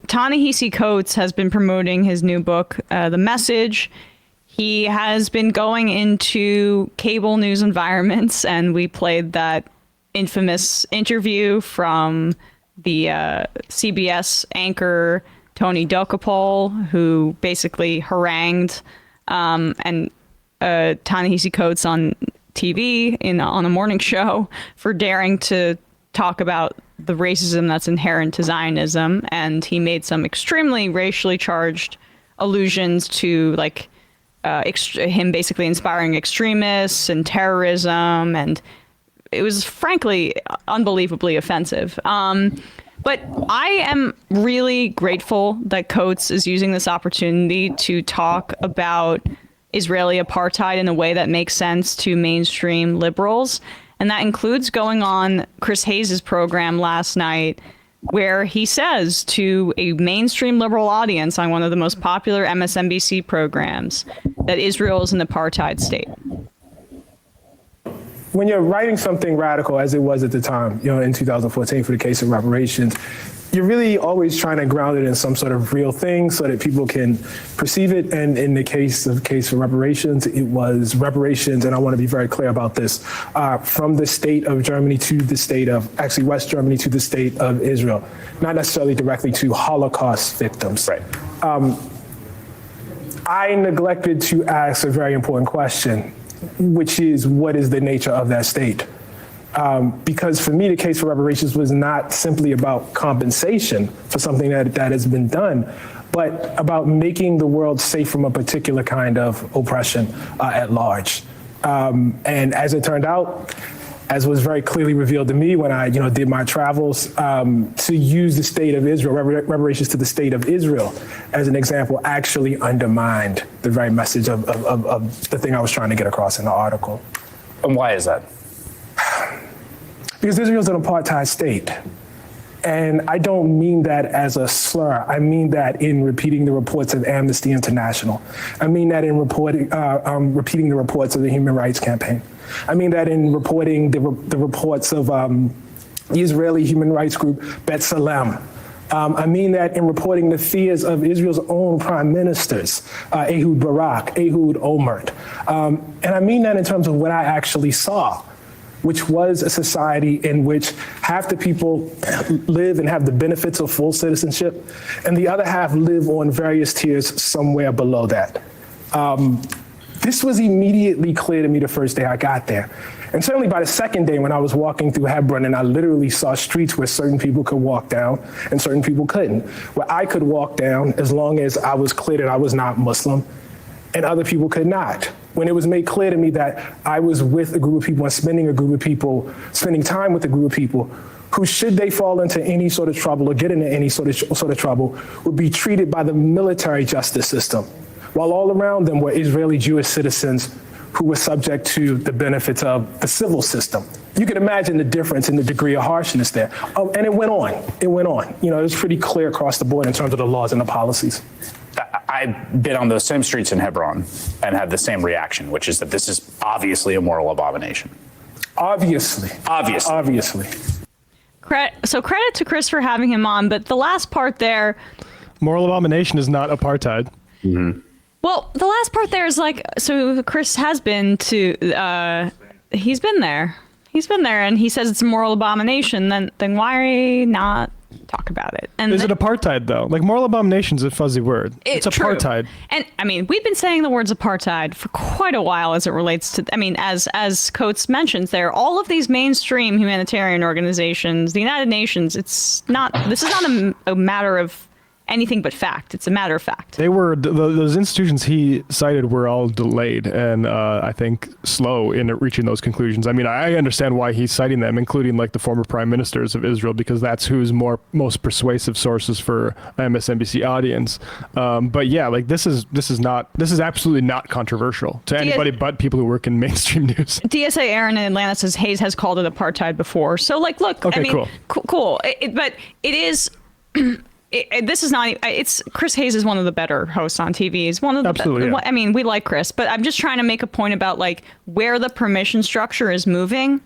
Ta-Nehisi Coates has been promoting his new book, The Message. He has been going into cable news environments, and we played that infamous interview from the CBS anchor Tony Dokapol, who basically harangued and Ta-Nehisi Coates on TV on a morning show for daring to talk about the racism that's inherent to Zionism, and he made some extremely racially charged allusions to him basically inspiring extremists and terrorism, and it was frankly unbelievably offensive. But I am really grateful that Coates is using this opportunity to talk about Israeli apartheid in a way that makes sense to mainstream liberals. And that includes going on Chris Hayes' program last night, where he says to a mainstream liberal audience on one of the most popular MSNBC programs that Israel is an apartheid state. When you're writing something radical, as it was at the time, in 2014 for the case of reparations, you're really always trying to ground it in some sort of real thing so that people can perceive it. And in the case for reparations, it was reparations, and I want to be very clear about this, from the state of Germany to the state of, actually West Germany to the state of Israel, not necessarily directly to Holocaust victims. Right. I neglected to ask a very important question, which is, what is the nature of that state? Because for me, the case for reparations was not simply about compensation for something that has been done, but about making the world safe from a particular kind of oppression at large. And as it turned out, as was very clearly revealed to me when I did my travels, to use the state of Israel, reparations to the state of Israel as an example, actually undermined the very message of the thing I was trying to get across in the article. And why is that? Because Israel's an apartheid state. And I don't mean that as a slur. I mean that in repeating the reports of Amnesty International. I mean that in repeating the reports of the Human Rights Campaign. I mean that in reporting the reports of the Israeli human rights group B'Tselem. I mean that in reporting the fears of Israel's own prime ministers, Ehud Barak, Ehud Olmert. And I mean that in terms of what I actually saw, which was a society in which half the people live and have the benefits of full citizenship, and the other half live on various tiers somewhere below that. This was immediately clear to me the first day I got there. And certainly by the second day when I was walking through Hebron and I literally saw streets where certain people could walk down and certain people couldn't, where I could walk down as long as I was clear that I was not Muslim, and other people could not. When it was made clear to me that I was with a group of people and spending time with a group of people who, should they fall into any sort of trouble or get into any sort of trouble, would be treated by the military justice system, while all around them were Israeli Jewish citizens who were subject to the benefits of the civil system. You can imagine the difference in the degree of harshness there. And it went on. It was pretty clear across the board in terms of the laws and the policies. I've been on those same streets in Hebron and had the same reaction, which is that this is obviously a moral abomination. Obviously. So credit to Chris for having him on, but the last part there... Moral abomination is not apartheid. Mm-hmm. Well, the last part there is so Chris has been to... he's been there. And he says it's a moral abomination. Then why not talk about it? And is it apartheid, though? Moral abomination is a fuzzy word. It's apartheid. True. And I mean, we've been saying the words apartheid for quite a while as it relates to, as Coates mentions there, all of these mainstream humanitarian organizations, the United Nations, this is not a matter of anything but fact. It's a matter of fact. They were, those institutions he cited were all delayed and I think slow in reaching those conclusions. I mean, I understand why he's citing them, including the former prime ministers of Israel, because that's who's most persuasive sources for MSNBC audience. But yeah, this is absolutely not concontroversial to anybody but people who work in mainstream news. DSA Aaron in Atlanta says Hayes has called it apartheid before. So look, okay, cool. But it is... this is not. It's Chris Hayes is one of the better hosts on TV. He's one of the. Absolutely. Yeah. I mean, we like Chris, but I'm just trying to make a point about where the permission structure is moving.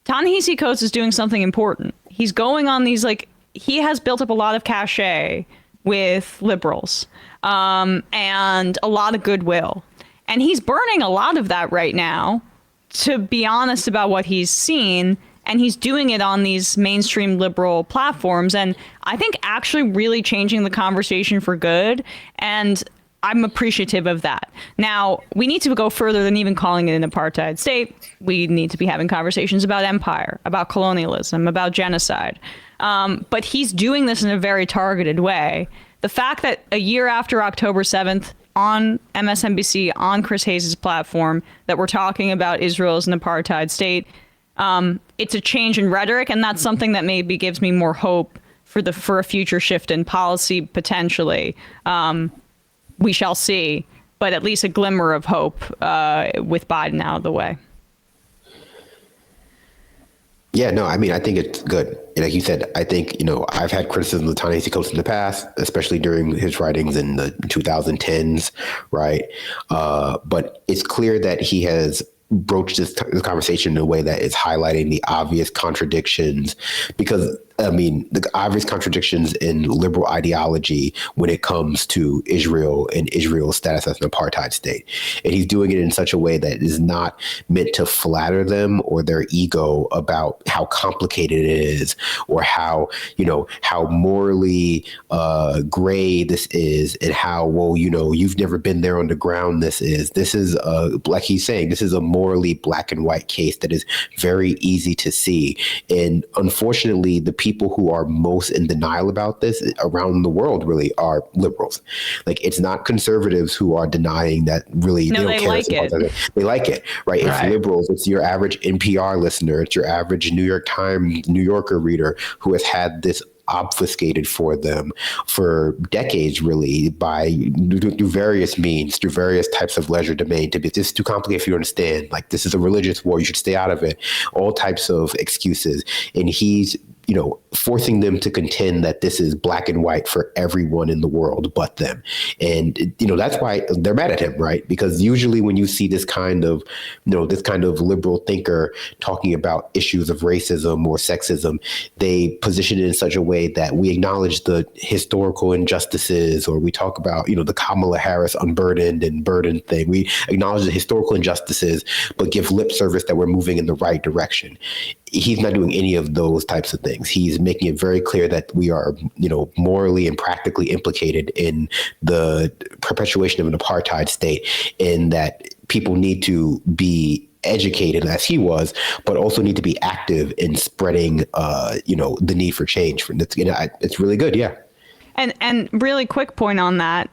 Ta-Nehisi Coates is doing something important. He's going on these he has built up a lot of cachet with liberals, and a lot of goodwill. And he's burning a lot of that right now, to be honest about what he's seen. And he's doing it on these mainstream liberal platforms. And I think actually really changing the conversation for good. And I'm appreciative of that. Now, we need to go further than even calling it an apartheid state. We need to be having conversations about empire, about colonialism, about genocide. But he's doing this in a very targeted way. The fact that a year after October 7th, on MSNBC, on Chris Hayes' platform, that we're talking about Israel as an apartheid state, it's a change in rhetoric, and that's something that maybe gives me more hope for a future shift in policy potentially. We shall see, but at least a glimmer of hope with Biden out of the way. Yeah, no, I mean, I think it's good. And like you said, I think, I've had criticism of Ta-Nehisi Coates in the past, especially during his writings in the 2010s, right? But it's clear that he has broached this conversation in a way that is highlighting the obvious contradictions, because the obvious contradictions in liberal ideology when it comes to Israel and Israel's status as an apartheid state. And he's doing it in such a way that is not meant to flatter them or their ego about how complicated it is, or how morally gray this is, and how, you've never been there on the ground this is. This is, like he's saying, this is a morally black and white case that is very easy to see. And unfortunately, the people who are most in denial about this around the world really are liberals. Like, it's not conservatives who are denying that really. No, they don't like care. it. They like it, right? It's liberals. It's your average NPR listener. It's your average New York Times, New Yorker reader who has had this obfuscated for them for decades, really, through various means, through various types of leisure domain, to be this is too complicated for you to understand. Like, this is a religious war, you should stay out of it. All types of excuses. And he's forcing them to contend that this is black and white for everyone in the world but them. And, that's why they're mad at him, right? Because usually when you see this kind of liberal thinker talking about issues of racism or sexism, they position it in such a way that we acknowledge the historical injustices, or we talk about, the Kamala Harris unburdened and burdened thing. We acknowledge the historical injustices, but give lip service that we're moving in the right direction. He's not doing any of those types of things. He's making it very clear that we are, morally and practically implicated in the perpetuation of an apartheid state, and that people need to be educated, as he was, but also need to be active in spreading, the need for change. It's really good. Yeah. And really quick point on that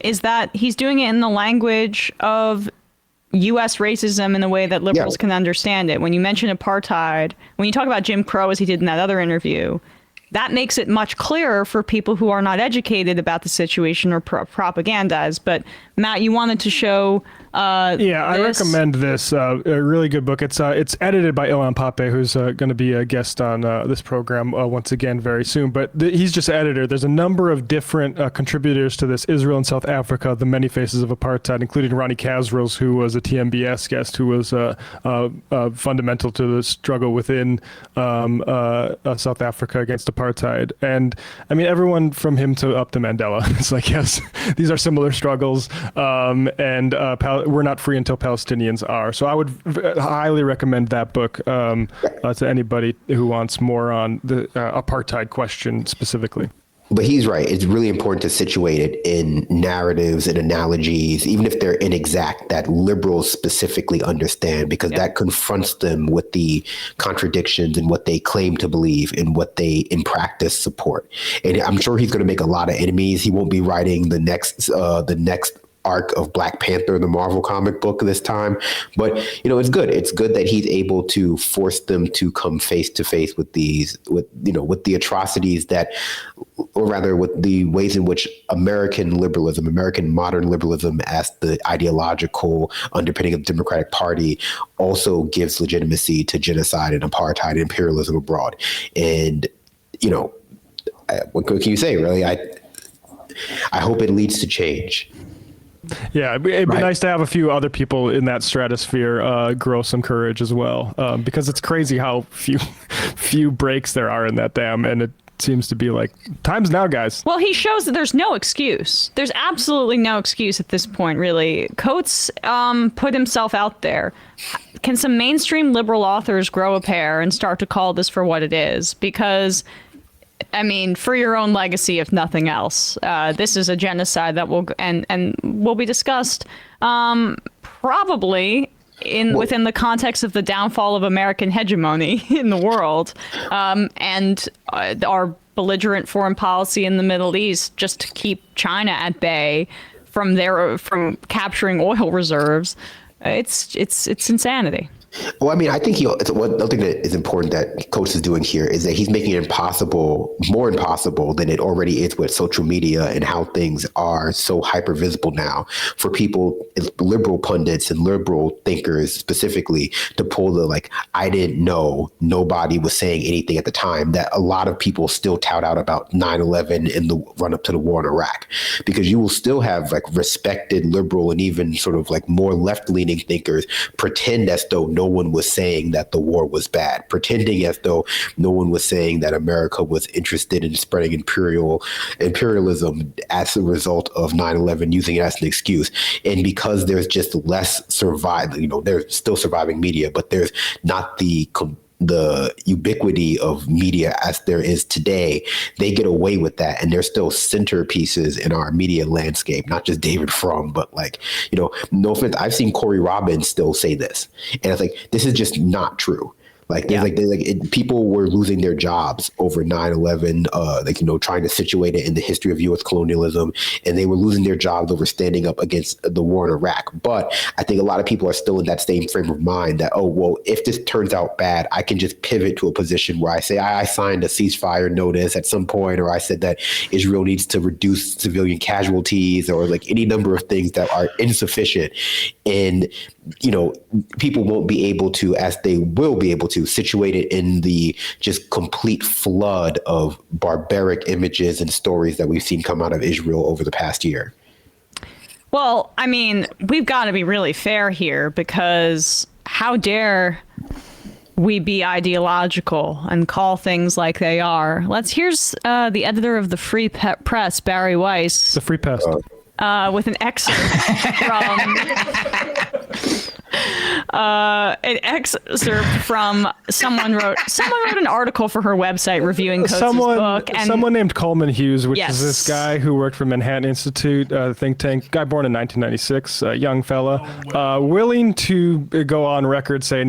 is that he's doing it in the language of U.S. racism in the way that liberals can understand it. When you mention apartheid, when you talk about Jim Crow, as he did in that other interview, that makes it much clearer for people who are not educated about the situation or propagandize. But Matt, you wanted to show I recommend this. A really good book. It's edited by Ilan Pape, who's going to be a guest on this program once again very soon. But he's just editor. There's a number of different contributors to this: Israel and South Africa, the many faces of apartheid, including Ronnie Kasrils, who was a TMBS guest, who was fundamental to the struggle within South Africa against apartheid. And I mean, everyone from him up to Mandela. It's like, yes, these are similar struggles. We're not free until Palestinians are. So I would highly recommend that book to anybody who wants more on the apartheid question specifically. But he's right. It's really important to situate it in narratives and analogies, even if they're inexact, that liberals specifically understand, because that confronts them with the contradictions in what they claim to believe and what they in practice support. And I'm sure he's going to make a lot of enemies. He won't be writing the next arc of Black Panther, the Marvel comic book, this time. But, it's good. It's good that he's able to force them to come face to face with with the atrocities that, or rather with the ways in which American liberalism, American modern liberalism as the ideological underpinning of the Democratic Party, also gives legitimacy to genocide and apartheid and imperialism abroad. And, what can you say, really? I hope it leads to change. Yeah, it'd be nice to have a few other people in that stratosphere grow some courage as well, because it's crazy how few breaks there are in that dam, and seems to be like, time's now, guys. Well, he shows that there's no excuse. There's absolutely no excuse at this point, really. Coates put himself out there. Can some mainstream liberal authors grow a pair and start to call this for what it is? Because, I mean, for your own legacy, if nothing else, this is a genocide that will be discussed probably within the context of the downfall of American hegemony in the world, and our belligerent foreign policy in the Middle East just to keep China at bay from capturing oil reserves. It's insanity. Well, I mean, I think one thing that is important that Coates is doing here is that he's making it more impossible than it already is with social media and how things are so hyper visible now for people, liberal pundits and liberal thinkers specifically, to pull the like, I didn't know, nobody was saying anything at the time, that a lot of people still tout out about 9/11 in the run up to the war in Iraq, because you will still have like respected liberal and even sort of like more left leaning thinkers pretend as though no one was saying that the war was bad, pretending as though no one was saying that America was interested in spreading imperialism as a result of 9/11, using it as an excuse. And because there's just less there's still surviving media, but there's not the ubiquity of media as there is today, they get away with that. And there's still centerpieces in our media landscape, not just David Frum, but like, no offense, I've seen Corey Robbins still say this. And it's like, this is just not true. Like, people were losing their jobs over 9/11, trying to situate it in the history of U.S. colonialism, and they were losing their jobs over standing up against the war in Iraq. But I think a lot of people are still in that same frame of mind that, oh, well, if this turns out bad, I can just pivot to a position where I say I signed a ceasefire notice at some point, or I said that Israel needs to reduce civilian casualties, or like any number of things that are insufficient. And people won't be able to, as they will be able to, situate it in the just complete flood of barbaric images and stories that we've seen come out of Israel over the past year. Well, I mean, we've got to be really fair here, because how dare we be ideological and call things like they are? Here's the editor of the Free Press, Barry Weiss. The Free Press. With an excerpt from someone wrote an article for her website reviewing Coates' book. And someone named Coleman Hughes, which yes. is this guy who worked for Manhattan Institute, think tank, guy born in 1996, young fella, willing to go on record saying,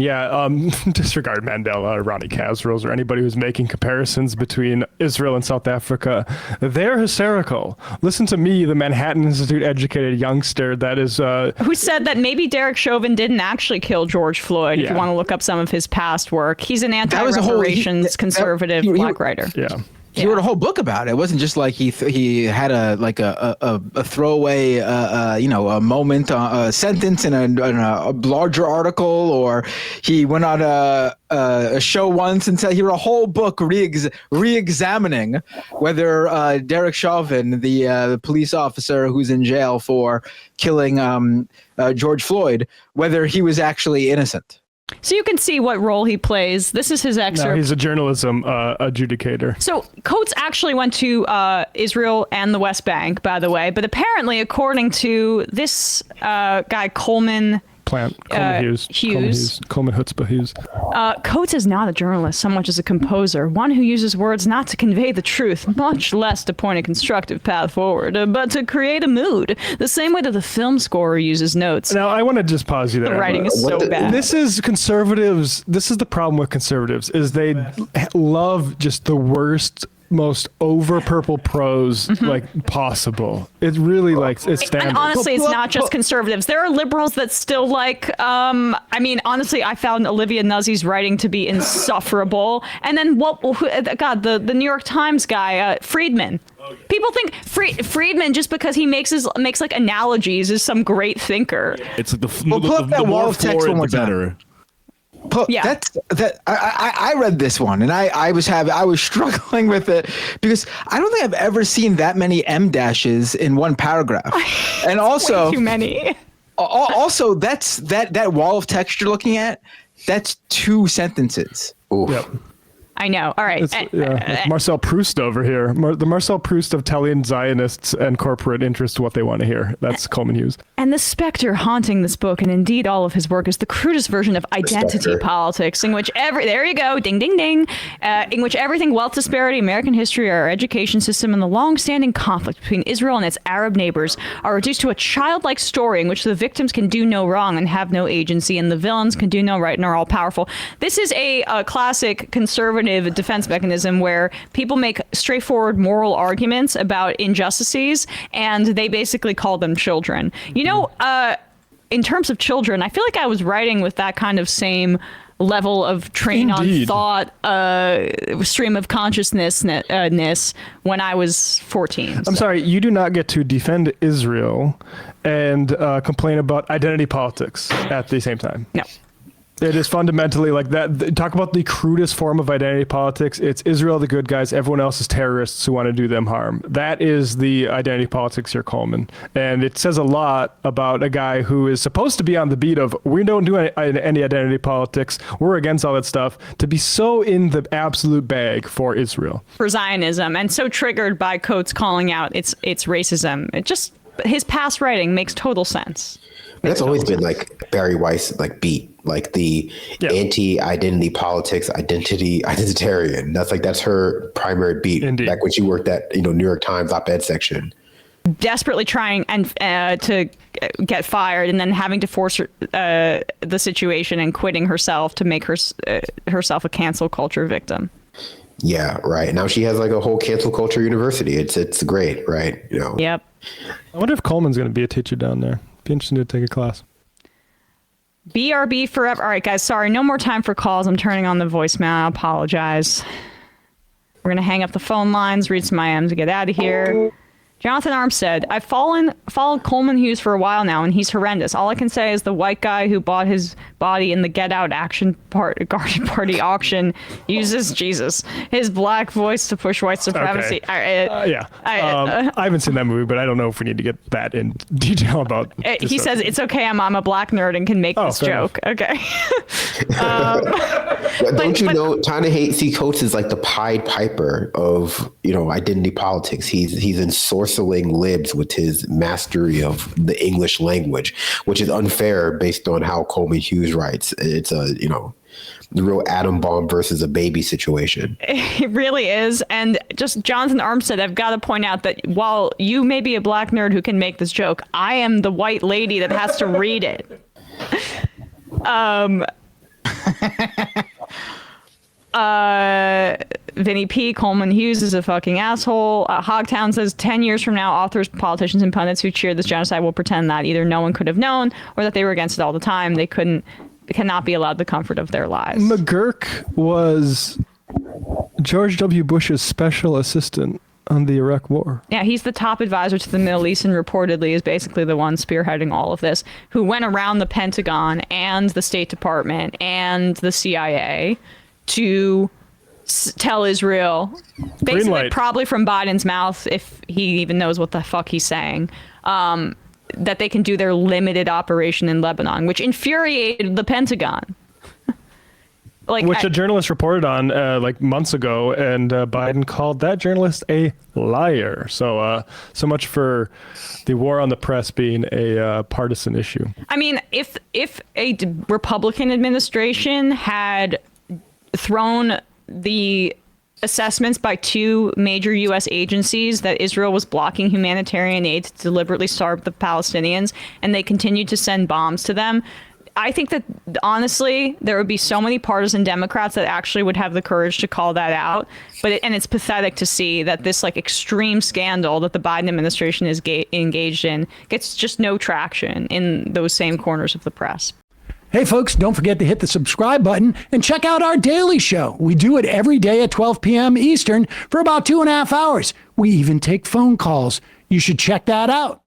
disregard Mandela or Ronnie Kasrils or anybody who's making comparisons between Israel and South Africa. They're hysterical. Listen to me, the Manhattan Institute educated youngster that is... who said that maybe Derek Chauvin didn't actually kill George Floyd, if you want to look up some of his past work. He's an anti-reparations conservative black writer. Yeah. He wrote a whole book about it. It wasn't just like he had a throwaway a moment, a sentence in a larger article, or he went on a show once and said he wrote a whole book re-examining whether Derek Chauvin, the police officer who's in jail for killing George Floyd, whether he was actually innocent. So you can see what role he plays. This is his excerpt. No, he's a journalism adjudicator. So Coates actually went to Israel and the West Bank, by the way. But apparently, according to this guy, Coleman Hughes. Coleman Chutzpah Hughes. Coates is not a journalist so much as a composer, one who uses words not to convey the truth, much less to point a constructive path forward, but to create a mood, the same way that the film scorer uses notes. Now, I want to just pause you there. The writing is so bad. This is conservatives. This is the problem with conservatives, is they love just the worst, most over purple prose like possible. It really it's standard. And honestly, it's not just conservatives. There are liberals that still like. Honestly, I found Olivia Nuzzi's writing to be insufferable. And then the New York Times guy, Friedman. People think Friedman, just because he makes like analogies, is some great thinker. It's like pull up that wall of text one more time. I read this one and I was struggling with it because I don't think I've ever seen that many M dashes in one paragraph. And also way too many. Also, that's that wall of text you're looking at. That's 2 sentences. Yep. I know. All right. It's Marcel Proust over here. The Marcel Proust of telling Zionists and corporate interests what they want to hear. That's Coleman Hughes. And the specter haunting this book, and indeed all of his work, is the crudest version of identity politics, in which there you go, ding, ding, ding, in which everything, wealth disparity, American history, our education system, and the long-standing conflict between Israel and its Arab neighbors are reduced to a childlike story in which the victims can do no wrong and have no agency, and the villains can do no right and are all powerful. This is a classic conservative defense mechanism where people make straightforward moral arguments about injustices, and they basically call them children. You know, in terms of children, I feel like I was writing with that kind of same level of train on thought, stream of consciousness when I was 14. I'm sorry, you do not get to defend Israel and complain about identity politics at the same time. No. It is fundamentally like that. Talk about the crudest form of identity politics. It's Israel, the good guys. Everyone else is terrorists who want to do them harm. That is the identity politics here, Coleman. And it says a lot about a guy who is supposed to be on the beat of, we don't do any identity politics. We're against all that stuff, to be so in the absolute bag for Israel. For Zionism, and so triggered by Coates calling out its racism. It just, his past writing makes total sense. That's always been like Barry Weiss, like beat, like the anti-identity politics, identitarian. That's her primary beat. Indeed. Back when she worked at New York Times op-ed section. Desperately trying to get fired, and then having to force the situation and quitting herself to make herself a cancel culture victim. Yeah, right. Now she has like a whole cancel culture university. It's great, right? Yep. I wonder if Coleman's going to be a teacher down there. Be interesting to take a class. BRB forever. All right, guys. Sorry, no more time for calls. I'm turning on the voicemail. I apologize. We're going to hang up the phone lines, read some IMs, to get out of here. Jonathan Armstead, I've followed Coleman Hughes for a while now, and he's horrendous. All I can say is the white guy who bought his body in the Get Out Garden Party auction uses his black voice to push white supremacy. Okay. I haven't seen that movie, but I don't know if we need to get that in detail about he says, it's okay, I'm a black nerd and can make this joke. Enough. Okay. Don't you know, Ta-Nehisi Coates is like the Pied Piper of, identity politics. He's ensorceling libs with his mastery of the English language, which is unfair based on how Coleman Hughes writes. It's the real atom bomb versus a baby situation. It really is. And just Jonathan Armstead, I've got to point out that while you may be a black nerd who can make this joke, I am the white lady that has to read it. Vinny P. Coleman Hughes is a fucking asshole. Hogtown says 10 years from now, authors, politicians, and pundits who cheered this genocide will pretend that either no one could have known or that they were against it all the time. They cannot be allowed the comfort of their lives. McGurk was George W. Bush's special assistant on the Iraq War. Yeah, he's the top advisor to the Middle East and reportedly is basically the one spearheading all of this, who went around the Pentagon and the State Department and the CIA to tell Israel, basically probably from Biden's mouth, if he even knows what the fuck he's saying, that they can do their limited operation in Lebanon, which infuriated the Pentagon. Which a journalist reported on months ago, and Biden called that journalist a liar. So much for the war on the press being a partisan issue. I mean, if a Republican administration had thrown the assessments by two major U.S. agencies that Israel was blocking humanitarian aid to deliberately starve the Palestinians, and they continued to send bombs to them, I think that, honestly, there would be so many partisan Democrats that actually would have the courage to call that out. And it's pathetic to see that this extreme scandal that the Biden administration is engaged in gets just no traction in those same corners of the press. Hey, folks, don't forget to hit the subscribe button and check out our daily show. We do it every day at 12 p.m. Eastern for about 2.5 hours. We even take phone calls. You should check that out.